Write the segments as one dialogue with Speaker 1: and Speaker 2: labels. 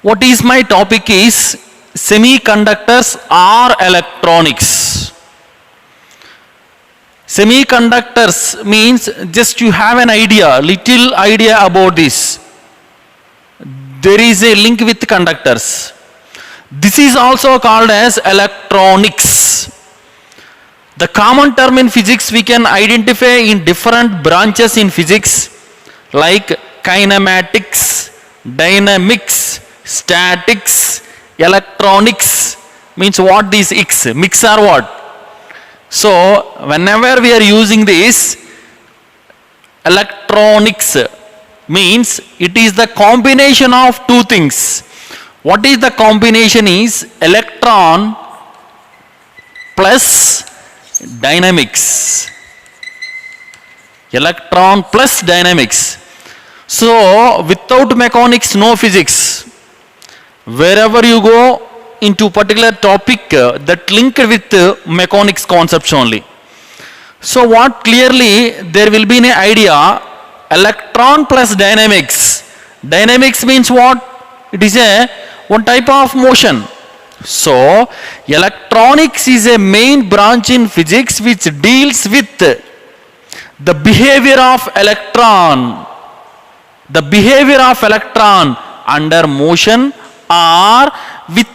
Speaker 1: What is my topic is semiconductors or electronics. Semiconductors means just you have an idea, little idea about this. There is a link with conductors. This is also called as electronics. The common term in physics we can identify in different branches in physics like kinematics, dynamics, statics, electronics. Means what these X? Mix or what? So whenever we are using this, electronics means it is the combination of two things. What is the combination is electron plus dynamics. Electron plus dynamics. So without mechanics, no physics. Wherever you go into particular topic that linked with mechanics concepts only. So what clearly there will be an idea, electron plus dynamics. Dynamics means what? It is a one type of motion. So electronics is a main branch in physics which deals with the behavior of electron. The behavior of electron under motion or with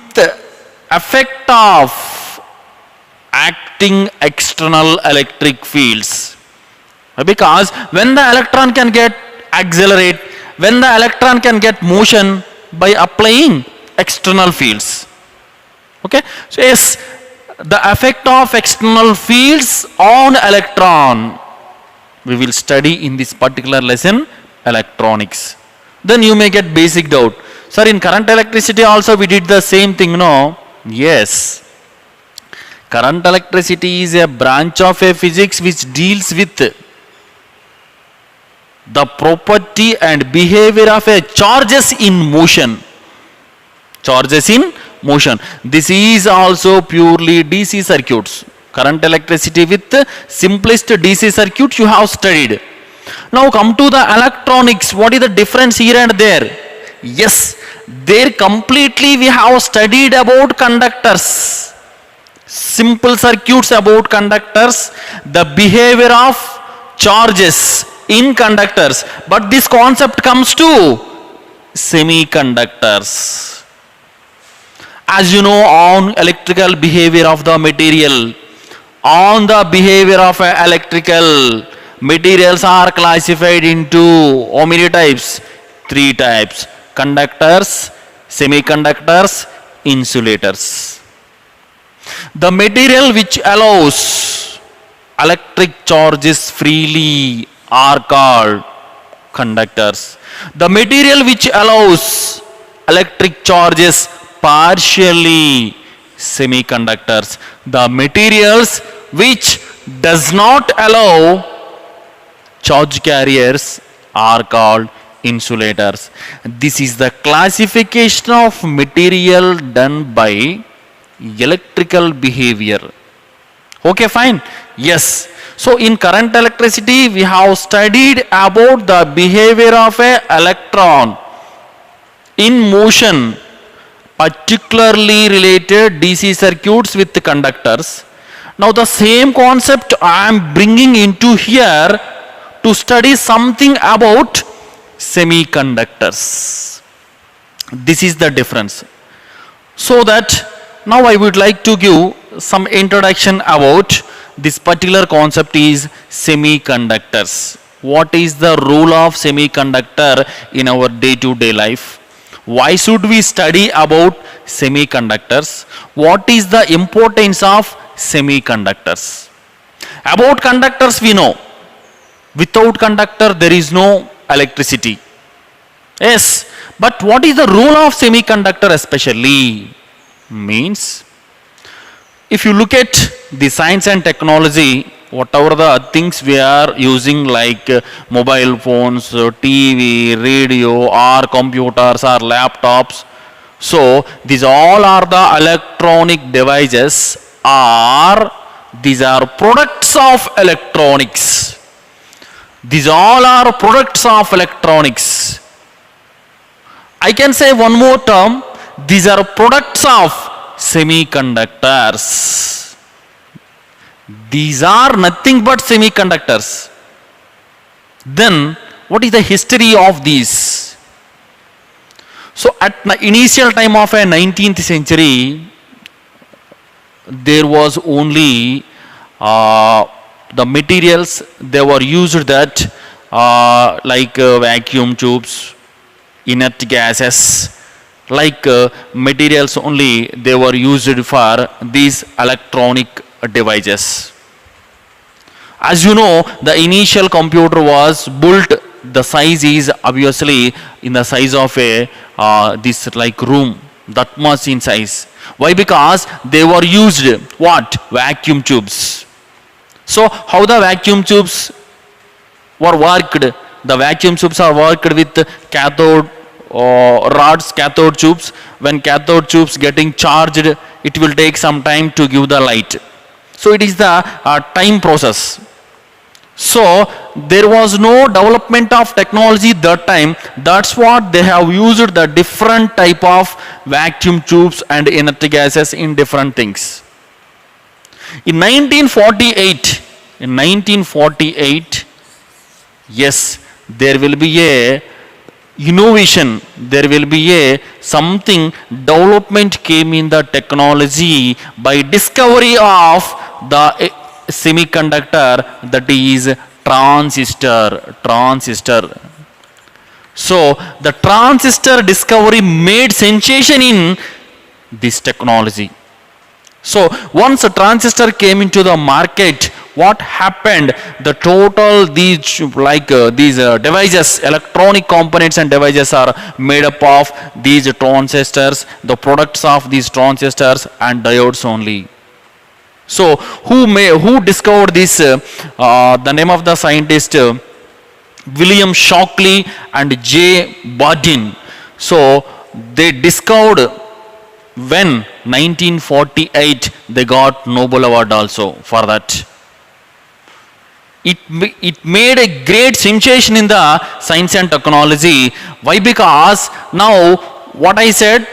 Speaker 1: effect of acting external electric fields. Because when the electron can get accelerate, when the electron can get motion by applying external fields. Okay, so yes, the effect of external fields on electron we will study in this particular lesson, electronics. Then you may get basic doubt. Sir, in current electricity also we did the same thing, no? Yes. Current electricity is a branch of a physics which deals with the property and behavior of a charges in motion. Charges in motion. This is also purely DC circuits. Current electricity with simplest DC circuit you have studied. Now come to the electronics. What is the difference here and there? Yes, there completely we have studied about conductors. Simple circuits about conductors, the behavior of charges in conductors. But this concept comes to semiconductors. As you know, on electrical behavior of the material, on the behavior of electrical materials are classified into how many types? 3 types. Conductors, semiconductors, insulators. The material which allows electric charges freely are called conductors. The material which allows electric charges partially, semiconductors. The materials which does not allow charge carriers are called insulators. This is the classification of material done by electrical behavior. Okay, fine. Yes. So in current electricity we have studied about the behavior of a electron in motion, particularly related DC circuits with conductors. Now the same concept I am bringing into here to study something about semiconductors. This is the difference. So that now I would like to give some introduction about this particular concept is semiconductors. What is the role of semiconductor in our day-to-day life? Why should we study about semiconductors? What is the importance of semiconductors? About conductors we know. Without conductor there is no electricity. Yes, but what is the role of semiconductor especially? Means, if you look at the science and technology, whatever the things we are using like mobile phones, TV, radio or computers or laptops, so these all are the electronic devices or these are products of electronics. These all are products of electronics. I can say one more term. These are products of semiconductors. These are nothing but semiconductors. Then, what is the history of these? So, at the initial time of a 19th century, there was only the materials they were used that like vacuum tubes, inert gases, like materials only they were used for these electronic devices. As you know, the initial computer was built, the size is obviously in the size of a this like room, that much in size. Why? Because they were used what? Vacuum tubes. So how the vacuum tubes were worked? The vacuum tubes are worked with cathode rods, cathode tubes. When cathode tubes getting charged, it will take some time to give the light. So it is the time process. So there was no development of technology that time. That's what they have used the different type of vacuum tubes and inert gases in different things. In 1948, yes, there will be a innovation, there will be a something development came in the technology by discovery of the semiconductor, that is transistor. So the transistor discovery made sensation in this technology. So once a transistor came into the market, what happened? The total these devices, electronic components and devices are made up of these transistors, the products of these transistors and diodes only. So who discovered this? The name of the scientist William Shockley and J. Bardeen. So they discovered when 1948 they got Nobel Award also for that. It made a great sensation in the science and technology. Why? Because now what I said,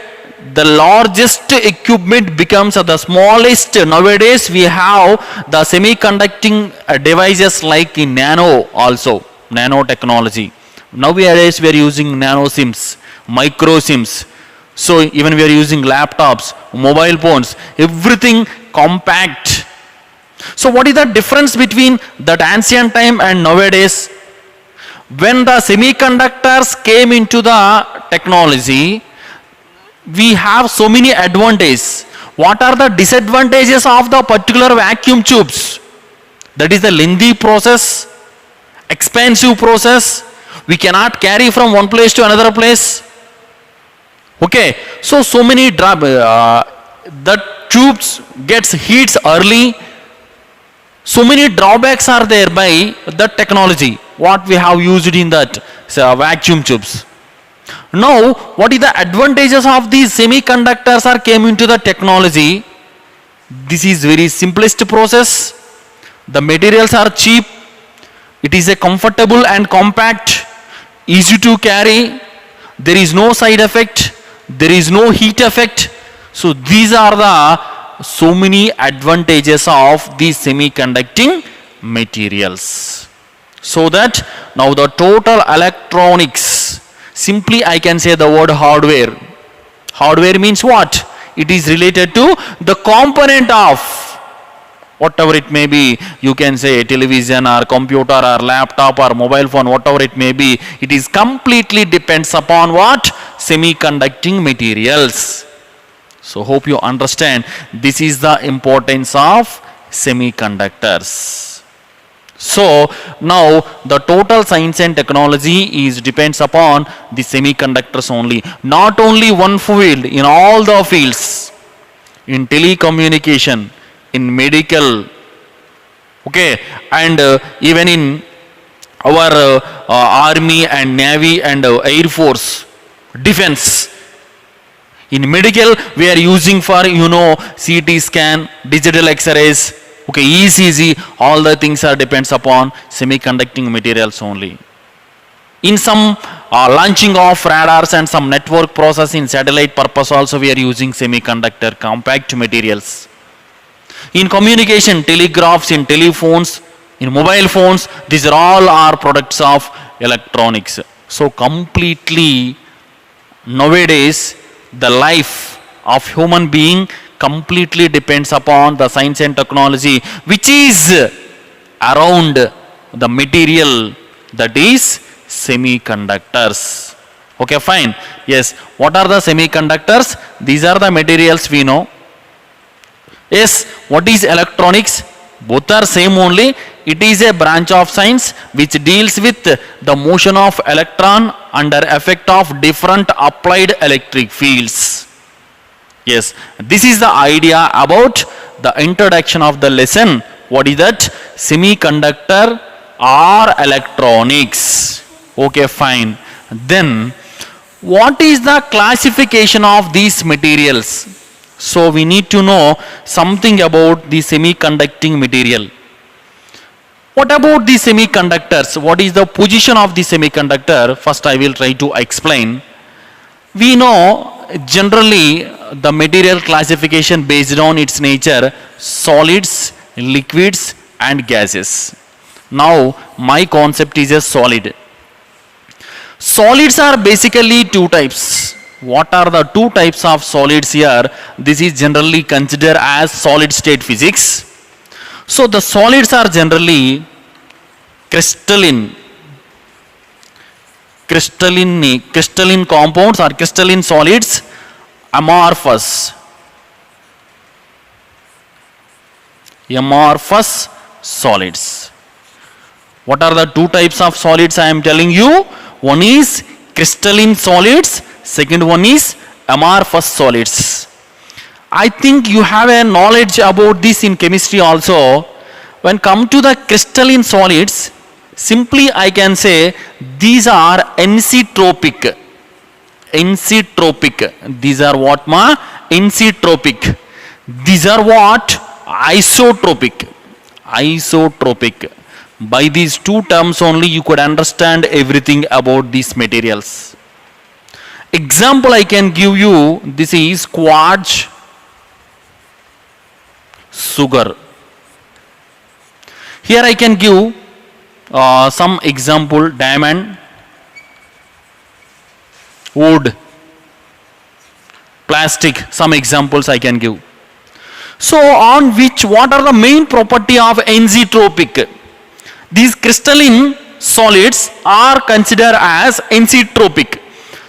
Speaker 1: the largest equipment becomes the smallest. Nowadays we have the semiconducting devices like in nano also, nanotechnology. Nowadays we are using nano SIMs, micro SIMs. So even we are using laptops, mobile phones, everything compact. So what is the difference between that ancient time and nowadays? When the semiconductors came into the technology, we have so many advantages. What are the disadvantages of the particular vacuum tubes? That is the lengthy process, expensive process. We cannot carry from one place to another place. Okay, so many the tubes gets heats early. So many drawbacks are there by the technology what we have used in that vacuum tubes. Now, what is the advantages of these semiconductors are came into the technology? This is very simplest process. The materials are cheap. It is a comfortable and compact, easy to carry. There is no side effect. There is no heat effect. So these are the so many advantages of these semiconducting materials. So that now the total electronics, simply I can say the word hardware. Hardware means what? It is related to the component of whatever it may be. You can say television or computer or laptop or mobile phone, whatever it may be. It is completely depends upon what? Semiconducting materials. So hope you understand this is the importance of semiconductors. So now the total science and technology is depends upon the semiconductors only. Not only one field, in all the fields, in telecommunication, in medical, okay, and even in our army and navy and air force, defense. In medical, we are using for CT scan, digital X-rays, okay, ECG. All the things are depends upon semiconducting materials only. In some launching of radars and some network process in satellite purpose also we are using semiconductor compact materials. In communication, telegraphs, in telephones, in mobile phones, these are all are products of electronics. So completely nowadays the life of human being completely depends upon the science and technology which is around the material, that is semiconductors. Okay, fine. Yes, what are the semiconductors? These are the materials we know. Yes, what is electronics? Both are same only. It is a branch of science which deals with the motion of electron under effect of different applied electric fields. Yes, this is the idea about the introduction of the lesson. What is that? Semiconductor or electronics. Okay, fine. Then, what is the classification of these materials? So, we need to know something about the semiconducting material. What about the semiconductors? What is the position of the semiconductor? First, I will try to explain. We know generally the material classification based on its nature, solids, liquids and gases. Now, my concept is a solid. Solids are basically two types. What are the two types of solids here? This is generally considered as solid state physics. So the solids are generally crystalline compounds or crystalline solids, amorphous solids. What are the two types of solids I am telling you? One is crystalline solids, second one is amorphous solids. I think you have a knowledge about this in chemistry also. When come to the crystalline solids, simply I can say these are encetropic. These are what ma? Encetropic. These are what? Isotropic. By these two terms only you could understand everything about these materials. Example I can give you, this is quartz, sugar. Here I can give some example, diamond, wood, plastic, some examples I can give. So on which, what are the main property of encetropic? These crystalline solids are considered as encetropic.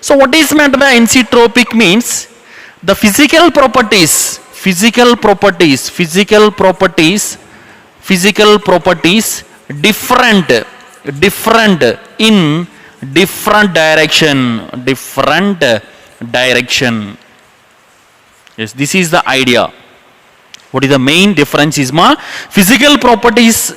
Speaker 1: So what is meant by encetropic means the physical properties different in different direction. Yes, this is the idea. What is the main difference is physical properties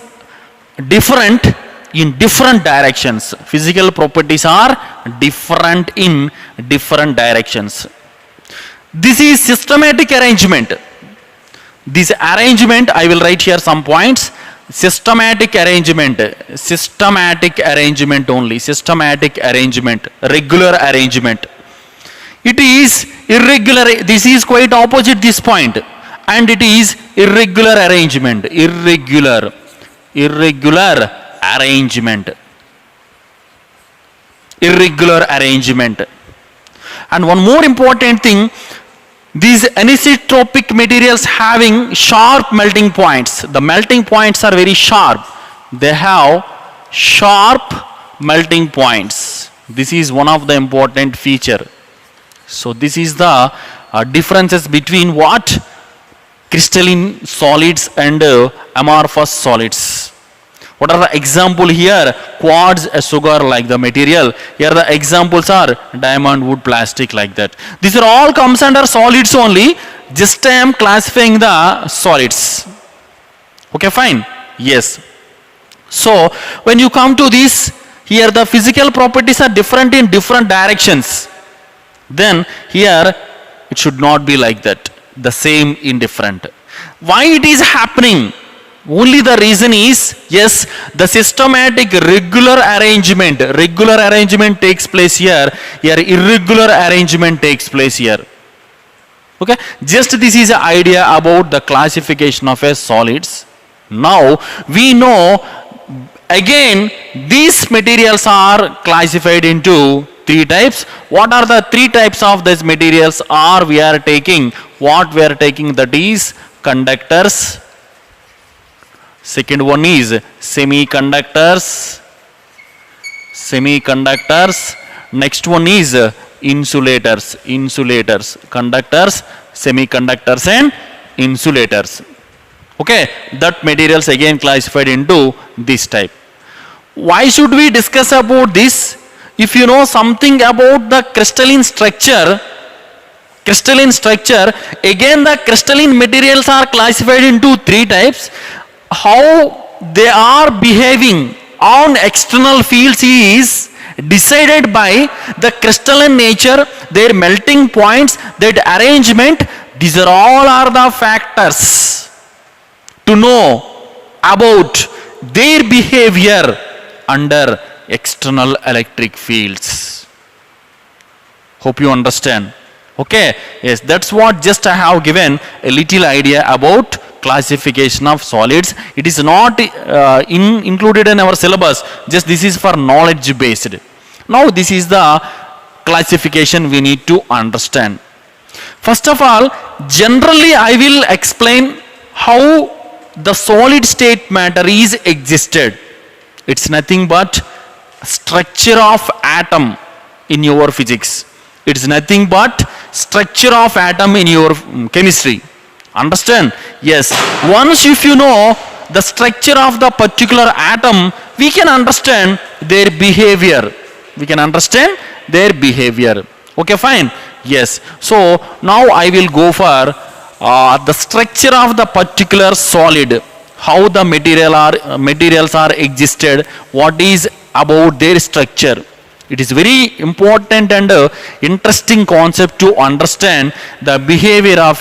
Speaker 1: different in different directions. Physical properties are different in different directions. This is systematic arrangement. This arrangement, I will write here some points. Systematic arrangement only, regular arrangement. It is irregular, this is quite opposite this point, and it is irregular arrangement, irregular arrangement. And one more important thing, these anisotropic materials having sharp melting points. The melting points are very sharp. They have sharp melting points. This is one of the important feature. So this is the differences between what? Crystalline solids and amorphous solids. What are the example here? Quartz, a sugar like the material. Here the examples are diamond, wood, plastic like that. These are all comes under solids only. Just I am classifying the solids. Okay, fine. Yes. So when you come to this, here the physical properties are different in different directions. Then here it should not be like that. The same in different. Why it is happening? Only the reason is, yes, the systematic regular arrangement takes place here, here irregular arrangement takes place here. Okay, just this is an idea about the classification of a solids. Now we know again these materials are classified into three types. What are the three types of these materials? Are we are taking what we are taking, that is conductors. Second one is semiconductors. Next one is insulators. Conductors, semiconductors and insulators. Okay, that materials again classified into this type. Why should we discuss about this? If you know something about the crystalline structure, again the crystalline materials are classified into three types. How they are behaving on external fields is decided by the crystalline nature, their melting points, their arrangement. These are all are the factors to know about their behavior under external electric fields. Hope you understand. Okay, yes, that's what just I have given a little idea about classification of solids. It is not included in our syllabus, just this is for knowledge based. Now this is the classification we need to understand. First of all, generally I will explain how the solid state matter is existed. It's nothing but structure of atom in your physics. It's nothing but structure of atom in your chemistry. Understand? Yes. Once if you know the structure of the particular atom, we can understand their behavior. Okay, fine. Yes. So now I will go for the structure of the particular solid. How the materials are existed. What is about their structure. It is very important and interesting concept to understand the behavior of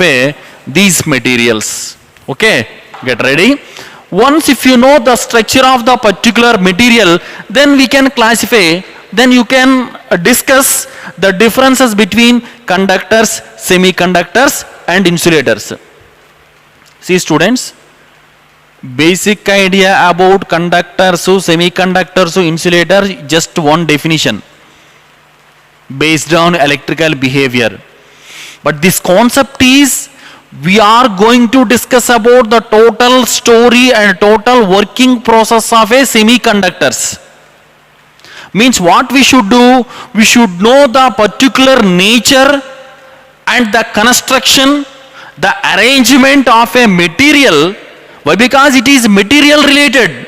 Speaker 1: these materials. Okay, get ready. Once if you know the structure of the particular material, then we can classify, then you can discuss the differences between conductors, semiconductors and insulators. See students, basic idea about conductors, semiconductors, insulators, just one definition based on electrical behavior. But this concept is, we are going to discuss about the total story and total working process of a semiconductors. Means what we should do, we should know the particular nature and the construction, the arrangement of a material. Why? Because it is material related.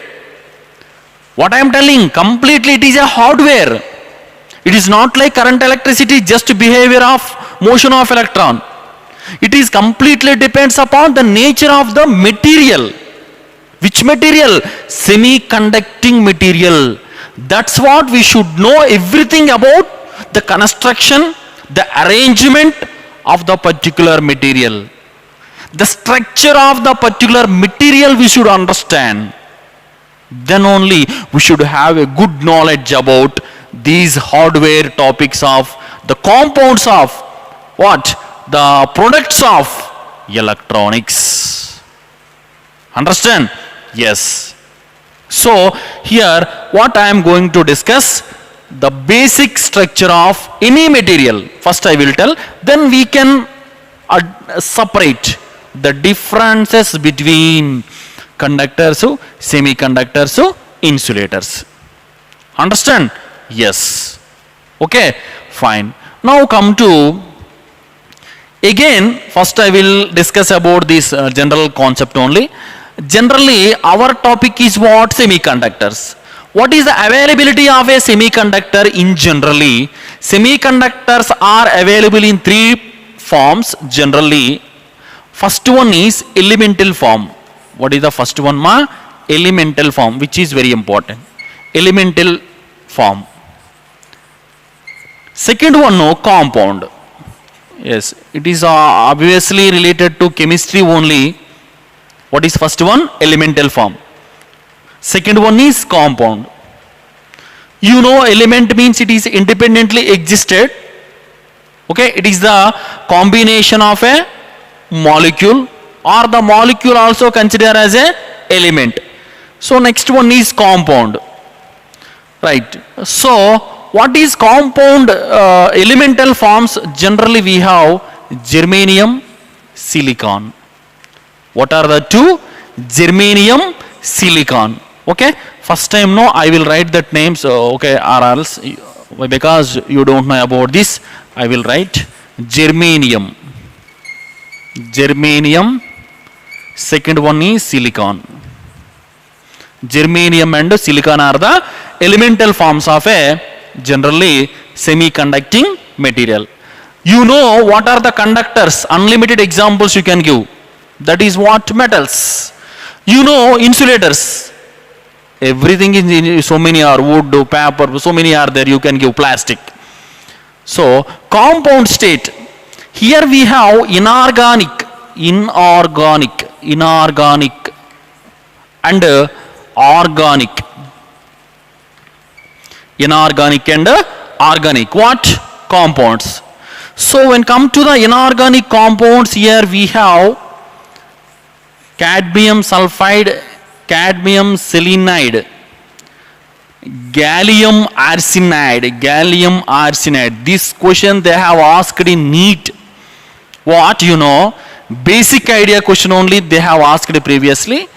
Speaker 1: What I am telling, completely it is a hardware. It is not like current electricity, just behavior of motion of electron. It is completely depends upon the nature of the material. Which material? Semiconducting material. That's what we should know everything about the construction, the arrangement of the particular material. The structure of the particular material we should understand. Then only we should have a good knowledge about these hardware topics of the compounds of what? The products of electronics. Understand? Yes. So here what I am going to discuss, the basic structure of any material. First I will tell, then we can separate the differences between conductors, semiconductors, insulators. Understand? Yes. Okay, fine. Now come to, again first I will discuss about this general concept only. Generally our topic is what? Semiconductors. What is the availability of a semiconductor in generally? Semiconductors are available in three forms generally. First one is elemental form. What is the first one, ma? Elemental form, which is very important. Elemental form. Second one, no, compound. Yes, it is obviously related to chemistry only. What is first one? Elemental form. Second one is compound. You know, element means it is independently existed. Okay, it is the combination of a molecule, or the molecule also considered as a element. So next one is compound. Right. So what is compound elemental forms? Generally we have germanium, silicon. What are the two? Germanium, silicon. Okay. First time no, I will write that names. Okay, or else because you don't know about this, I will write germanium. Germanium. Second one is silicon. Germanium and silicon are the elemental forms of a generally semiconducting material. You know what are the conductors? Unlimited examples you can give. That is what? Metals. You know insulators. Everything is so many are wood, paper, so many are there. You can give plastic. So compound state. Here we have inorganic and organic. Inorganic and organic. What? Compounds. So when come to the inorganic compounds, here we have cadmium sulfide, cadmium selenide, gallium arsenide. This question they have asked in NEET. What? You know, basic idea question only they have asked previously.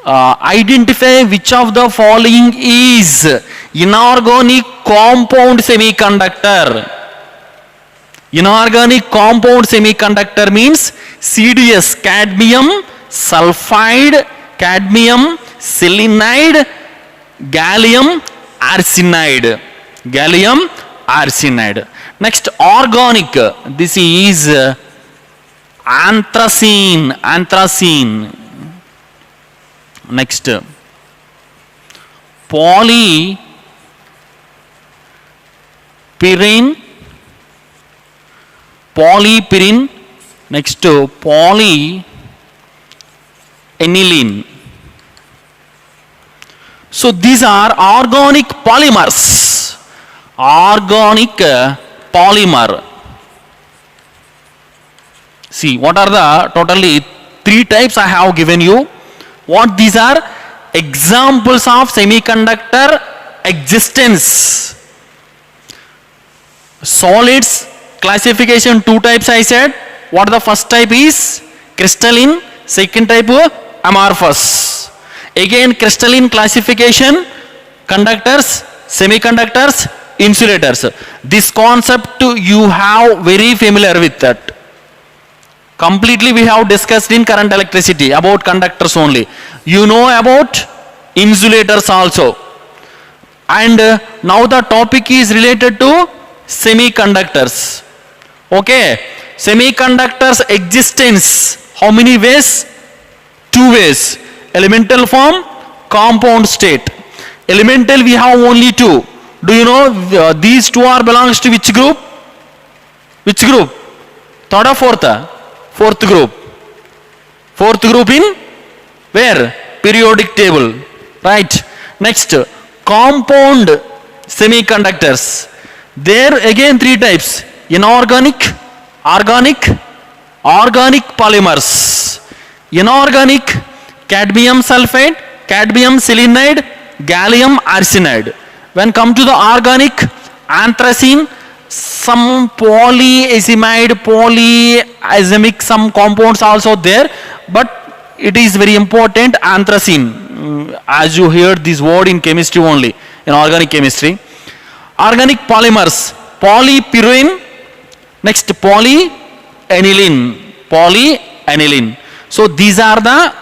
Speaker 1: Identify which of the following is inorganic compound semiconductor. Inorganic compound semiconductor means CDS, cadmium sulfide, cadmium selenide, gallium arsenide. Next, organic. This is anthracene. Next, polypyrene. Next, polyaniline. So these are organic polymers. Organic polymer. See, what are the totally 3 types I have given you. What these are? Examples of semiconductor existence. Solids classification 2 types I said. What the first type is? Crystalline. Second type amorphous. Again crystalline classification, conductors, semiconductors, insulators. This concept you have very familiar with that. Completely we have discussed in current electricity about conductors only. You know about insulators also. And now the topic is related to semiconductors. Okay. Semiconductors existence. How many ways? 2 ways. Elemental form, compound state. Elemental we have only 2. Do you know these 2 are belongs to which group? Which group? Third or fourth? Fourth group. Fourth group in where? Periodic table. Right. Next, compound semiconductors. There again 3 types. Inorganic, organic polymers. Inorganic, cadmium sulfide, cadmium selenide, gallium arsenide. When come to the organic, anthracene, some polyazimic, some compounds also there, but it is very important, anthracene. As you heard this word in chemistry only, in organic chemistry. Organic polymers, polypyrene, next polyaniline. So these are the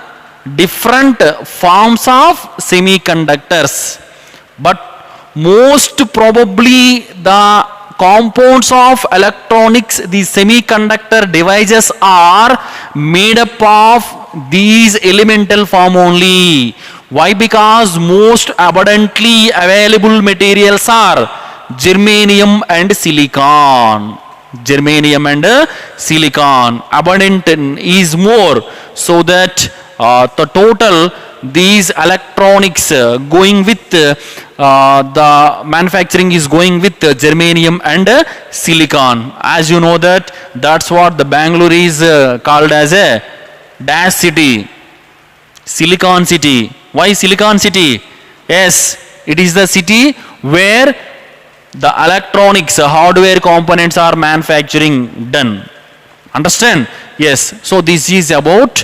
Speaker 1: different forms of semiconductors, but most probably the compounds of electronics, these semiconductor devices are made up of these elemental form only. Why? Because most abundantly available materials are germanium and silicon. Abundant is more, so that the total these electronics going with the manufacturing is going with germanium and silicon. As you know that's what the Bangalore is called as a dash city, silicon city. Why silicon city? Yes, it is the city where the electronics hardware components are manufacturing done. Understand? Yes. So this is about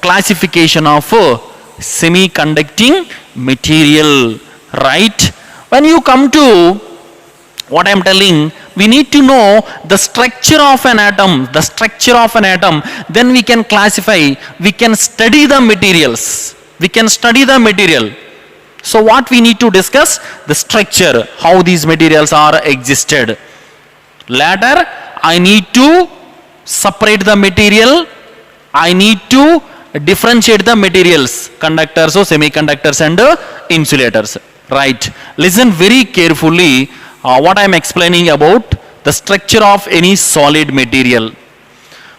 Speaker 1: classification of semiconducting material, right? When you come to what I am telling, we need to know the structure of an atom, then we can classify, we can study the materials, So what we need to discuss? The structure, how these materials are existed. Later, I need to separate the material, I need to differentiate the materials, conductors or semiconductors and insulators, right? Listen very carefully what I am explaining about the structure of any solid material.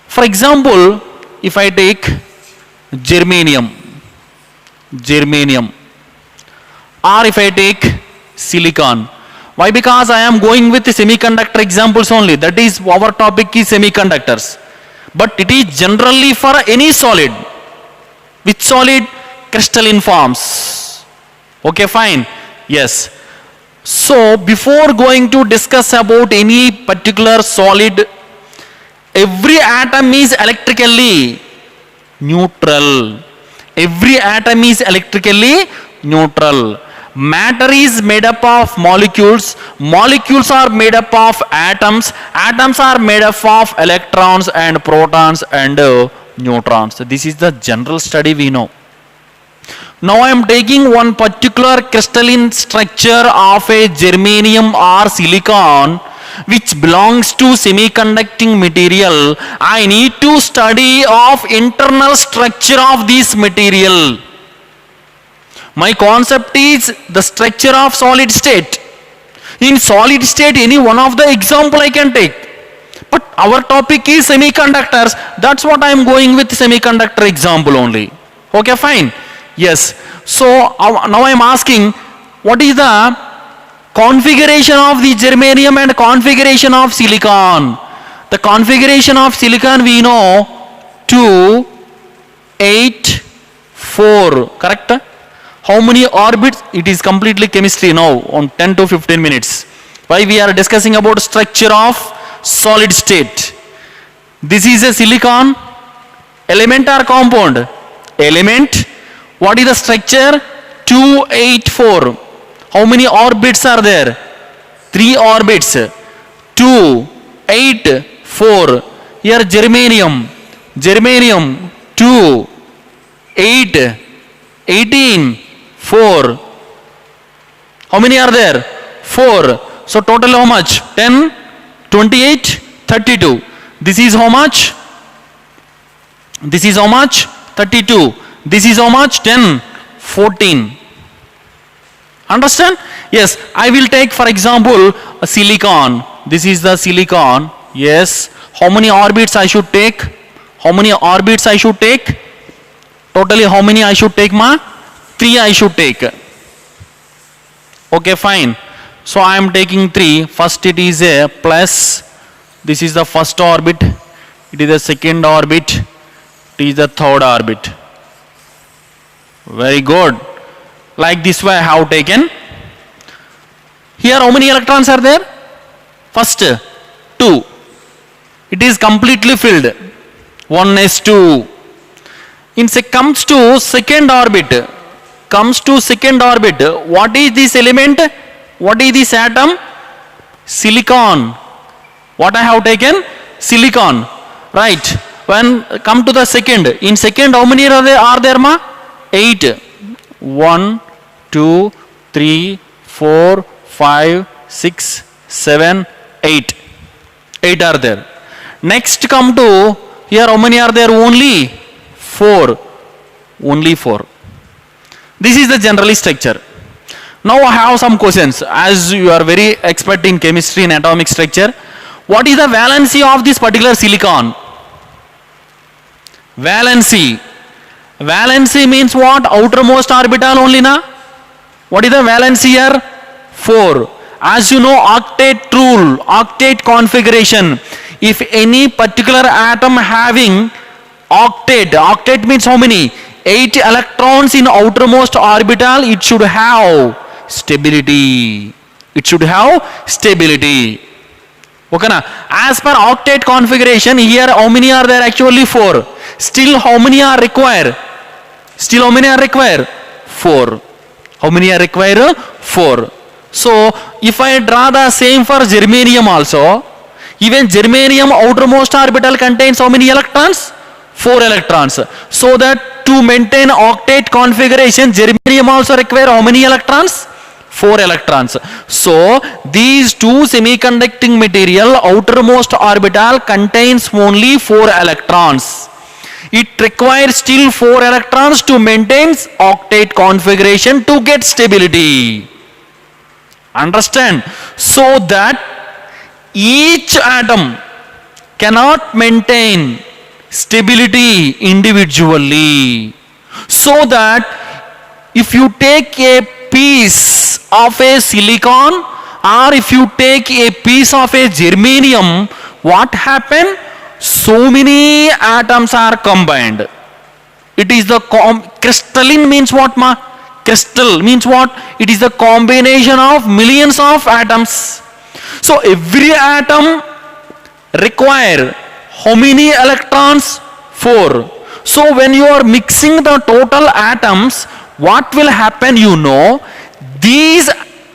Speaker 1: For example, if I take germanium, or if I take silicon. Why? Because I am going with the semiconductor examples only. That is, our topic is semiconductors. But it is generally for any solid. Which solid? Crystalline forms. Okay, fine. Yes. So, before going to discuss about any particular solid, every atom is electrically neutral. Every atom is electrically neutral. Matter is made up of molecules. Molecules are made up of atoms. Atoms are made up of electrons and protons and neutrons. So this is the general study we know. Now I am taking one particular crystalline structure of a germanium or silicon which belongs to semiconducting material. I need to study of internal structure of this material. My concept is the structure of solid state. In solid state, any one of the example I can take. But our topic is semiconductors. That's what I am going with semiconductor example only. Okay, fine. Yes. So now I am asking, what is the configuration of the germanium and configuration of silicon? The configuration of silicon we know 2, 8, 4. Correct? How many orbits? It is completely chemistry now on 10 to 15 minutes. Why we are discussing about structure of solid state. This is a silicon element or compound? Element. What is the structure? 2, 8, 4. How many orbits are there? 3 orbits. 2, 8, 4. Here germanium. 2, 8, 18. 4. How many are there? 4. So total how much? 10, 28, 32. This is how much? 32. This is how much? 10, 14. Understand? Yes. I will take for example a silicon. This is the silicon. Yes. How many orbits I should take? Totally how many I should take, ma? 3 I should take. Okay, fine. So I am taking 3. First it is a plus. This is the first orbit. It is the second orbit. It is the third orbit. Very good. Like this way I have taken. Here how many electrons are there? First 2. It is completely filled. 1s2. Comes to second orbit. What is this element? What is this atom? Silicon. What I have taken? Silicon. Right. When come to the second. In second how many are there, ma? 8. 1, 2, 3, 4, 5, 6, 7, 8. 8 are there. Next come to here how many are there? Only 4. Only 4. This is the general structure. Now I have some questions. As you are very expert in chemistry and atomic structure, what is the valency of this particular silicon? Valency. Valency means what? Outermost orbital only na? What is the valency here? 4. As you know, octet rule, octet configuration. If any particular atom having octet means how many? 8 electrons in outermost orbital, it should have stability. It should have stability. Okay na? As per octet configuration, here how many are there? Actually 4. Still how many are required? Still how many are required? 4. How many are required? 4. So if I draw the same for germanium also, even germanium outermost orbital contains how many electrons? 4 electrons. So that to maintain octet configuration, germanium also require how many electrons? 4 electrons. So these two semiconducting material outermost orbital contains only 4 electrons. It requires still 4 electrons to maintain octet configuration to get stability. Understand? So that each atom cannot maintain stability individually. So that if you take a piece of a silicon or if you take a piece of a germanium, what happen? So many atoms are combined. It is the crystalline means what ma? Crystal means what? It is the combination of millions of atoms. So every atom require how many electrons? 4. So when you are mixing the total atoms, what will happen? You know, these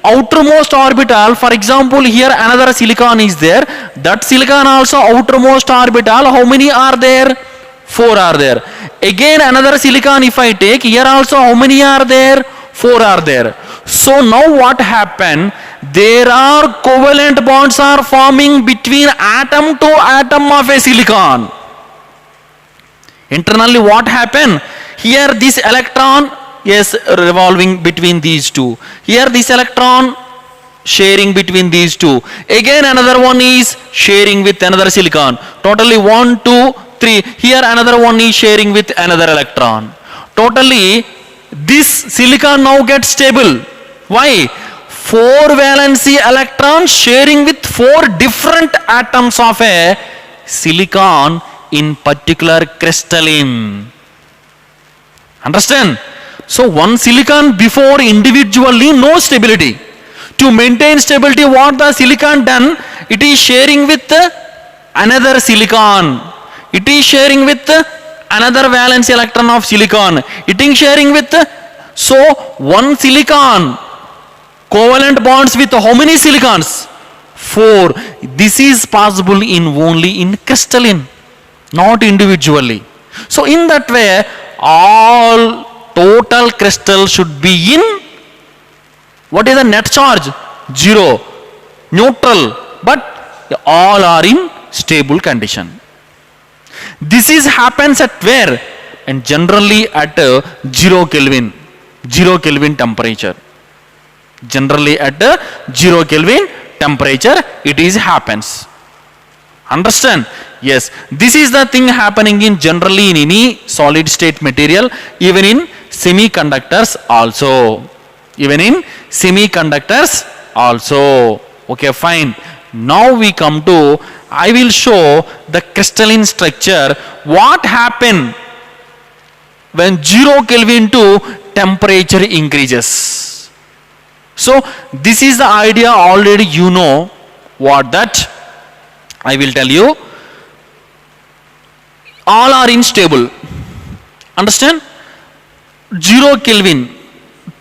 Speaker 1: outermost orbital, for example, here another silicon is there. That silicon also outermost orbital, how many are there? 4 are there. Again another silicon if I take, here also how many are there? 4 are there. So now what happened? There are covalent bonds are forming between atom to atom of a silicon. Internally what happened? Here this electron is revolving between these two. Here this electron sharing between these two. Again another one is sharing with another silicon. Totally 1, 2, 3. Here another one is sharing with another electron. Totally this silicon now gets stable. Why? 4 valency electrons sharing with 4 different atoms of a silicon in particular crystalline. Understand? So one silicon before individually no stability. To maintain stability, what the silicon done? It is sharing with another silicon. It is sharing with another valence electron of silicon. It is sharing with, so one silicon covalent bonds with how many silicons? 4. This is possible in only in crystalline, not individually. So in that way, all total crystal should be in, what is the net charge? 0, neutral, but all are in stable condition. This is happens at where? And generally at 0 Kelvin, 0 Kelvin temperature. Generally at 0 Kelvin temperature it is happens. Understand? Yes, this is the thing happening in generally in any solid state material, even in semiconductors also. Even in semiconductors also. Okay, fine. Now we come to, I will show the crystalline structure. What happen when 0 Kelvin to temperature increases? So this is the idea already you know. What that? I will tell you. All are unstable. Understand? 0 Kelvin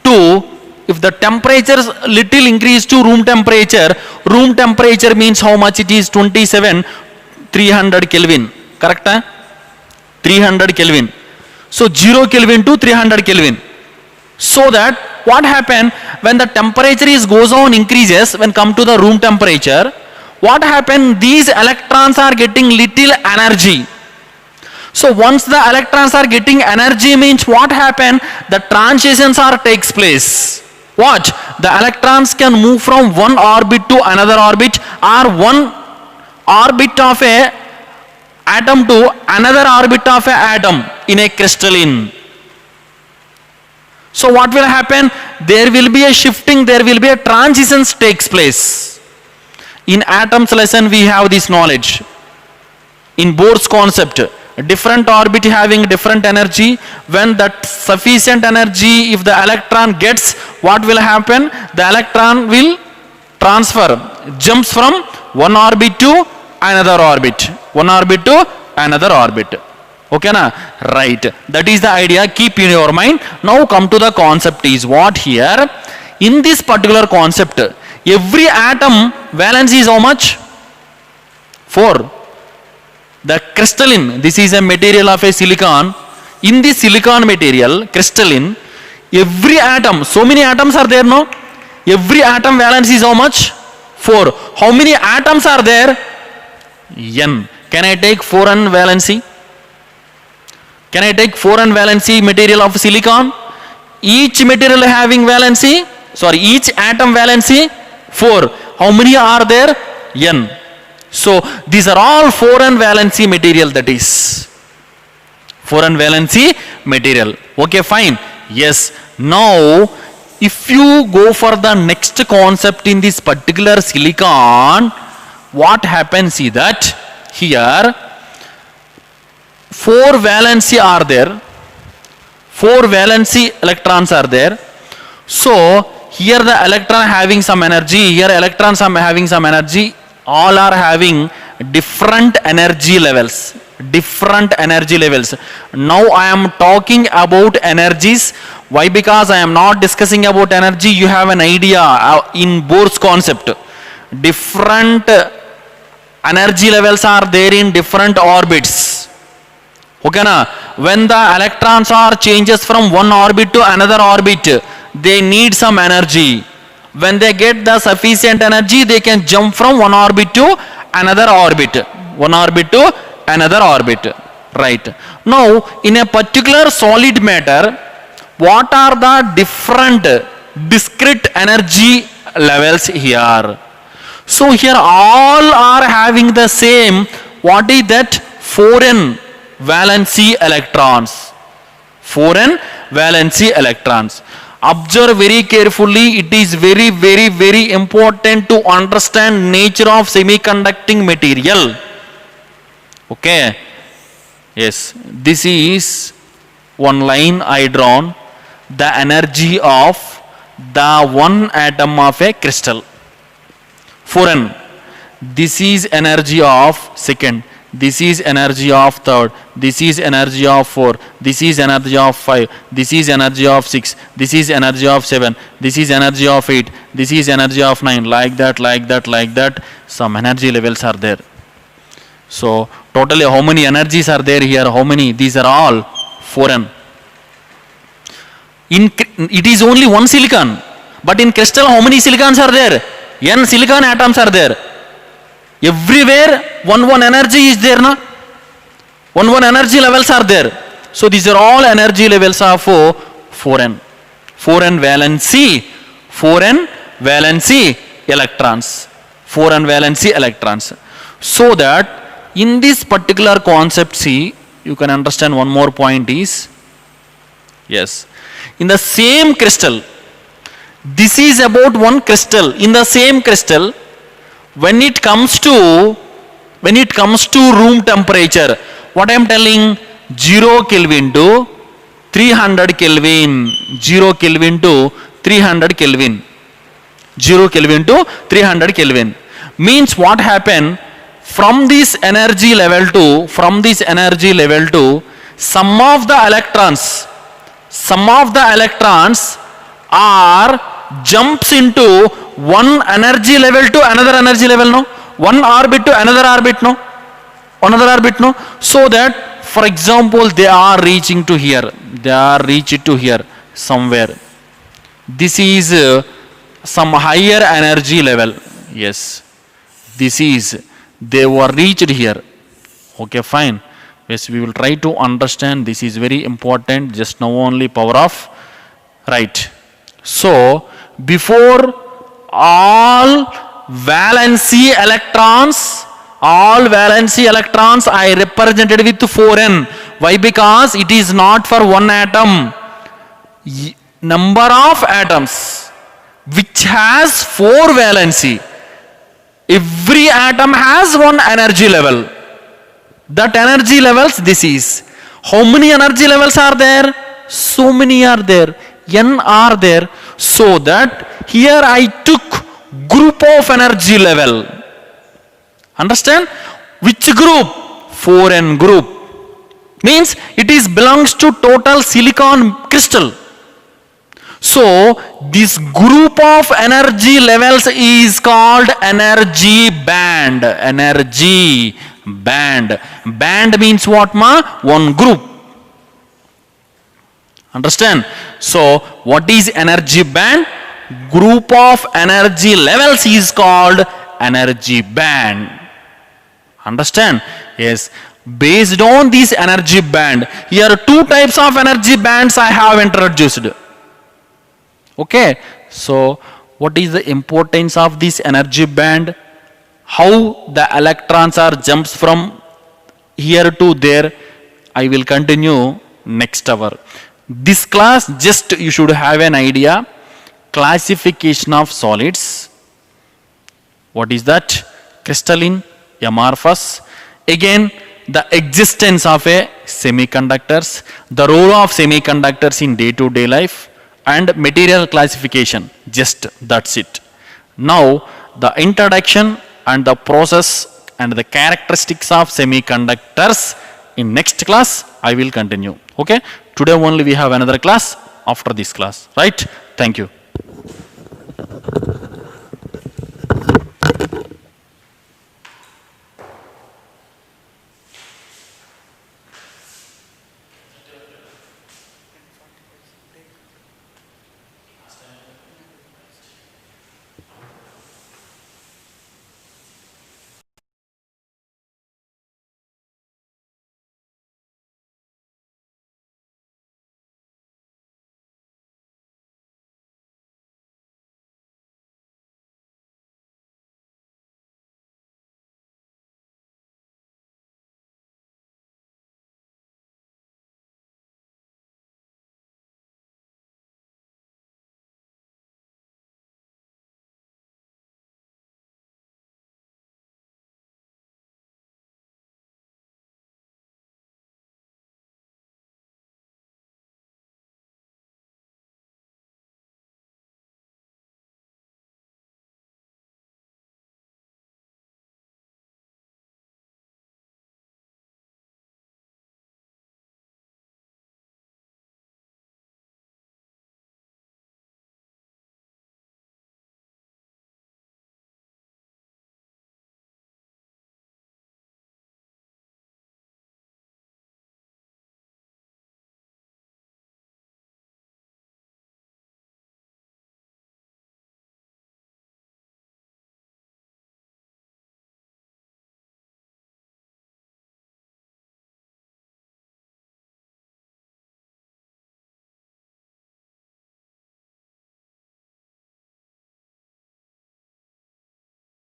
Speaker 1: to, if the temperature little increase to room temperature means how much it is? 300 Kelvin. Correct? 300 Kelvin. So 0 Kelvin to 300 Kelvin. So that what happen when the temperature is goes on increases, when come to the room temperature, what happen? These electrons are getting little energy. So once the electrons are getting energy means what happen? The transitions are takes place. Watch, the electrons can move from one orbit to another orbit, or one orbit of a atom to another orbit of a atom in a crystalline. So what will happen? There will be a shifting, there will be a transitions takes place. In atoms lesson we have this knowledge. In Bohr's concept, different orbit having different energy. When that sufficient energy, if the electron gets, what will happen? The electron will transfer, jumps from one orbit to another orbit. One orbit to another orbit. Okay na? Right. That is the idea. Keep in your mind. Now come to the concept is what here. In this particular concept, every atom valency is how much? 4. The crystalline, this is a material of a silicon. In this silicon material, crystalline, every atom, so many atoms are there, no? Every atom valence is how much? 4. How many atoms are there? N. Can I take 4n valency? Can I take 4n valency material of silicon? Each material having valency, each atom valency 4. How many are there? N. So these are all 4n valency material, that is 4n valency material. Okay, fine. Yes. Now if you go for the next concept in this particular silicon, what happens is that here 4 valency are there, 4 valency electrons are there. So here the electron having some energy, here electrons are having some energy. All are having different energy levels. Different energy levels. Now I am talking about energies. Why? Because I am not discussing about energy. You have an idea in Bohr's concept. Different energy levels are there in different orbits. Okay na? When the electrons are changes from one orbit to another orbit, they need some energy. When they get the sufficient energy, they can jump from one orbit to another orbit. One orbit to another orbit. Right. Now, in a particular solid matter, what are the different discrete energy levels here? So here all are having the same, what is that? 4n valency electrons. 4n valency electrons. Observe very carefully. It is very, very, very important to understand nature of semiconducting material. Okay. Yes. This is one line I drawn. The energy of the one atom of a crystal. 4n. This is energy of second. This is energy of third. This is energy of 4. This is energy of 5. This is energy of 6. This is energy of 7. This is energy of 8. This is energy of 9. Like that, like that, like that. Some energy levels are there. So totally how many energies are there here? How many? These are all 4n. It is only one silicon. But in crystal how many silicons are there? N silicon atoms are there. Everywhere one energy is there, na? One energy levels are there. So these are all energy levels of 4n. 4n valency. 4n valency electrons. 4n valency electrons. So that in this particular concept, see, you can understand one more point is, yes, in the same crystal, this is about one crystal. In the same crystal, when it comes to room temperature, what I am telling, 0 Kelvin to 300 Kelvin, 0 Kelvin to 300 Kelvin, 0 Kelvin to 300 Kelvin, means what happen, from this energy level to, some of the electrons are jumps into one energy level to another energy level, no? One orbit to another orbit, no? Another orbit, no? So that, for example, they are reaching to here. They are reached to here somewhere. This is some higher energy level. Yes. This is, they were reached here. Okay, fine. Yes, we will try to understand. This is very important. Just now only power of, right. So, before all valency electrons I represented with 4n. Why? Because it is not for one atom. number of atoms which has 4 valency. Every atom has one energy level. That energy levels this is. How many energy levels are there? So many are there. N are there. So that here I took group of energy level. Understand? Which group? 4n group. Means it is belongs to total silicon crystal. So this group of energy levels is called energy band. Energy band. Band means what ma? One group. Understand? So what is energy band? Group of energy levels is called energy band. Understand? Yes. Based on this energy band, here 2 types of energy bands I have introduced. Okay. So what is the importance of this energy band? How the electrons are jumps from here to there, I will continue next hour. This class just you should have an idea. Classification of solids. What is that? Crystalline, amorphous. Again, the existence of a semiconductors, the role of semiconductors in day-to-day life, and material classification. Just that's it. Now the introduction and the process and the characteristics of semiconductors in next class I will continue. Okay. Today only we have another class after this class. Right. Thank you.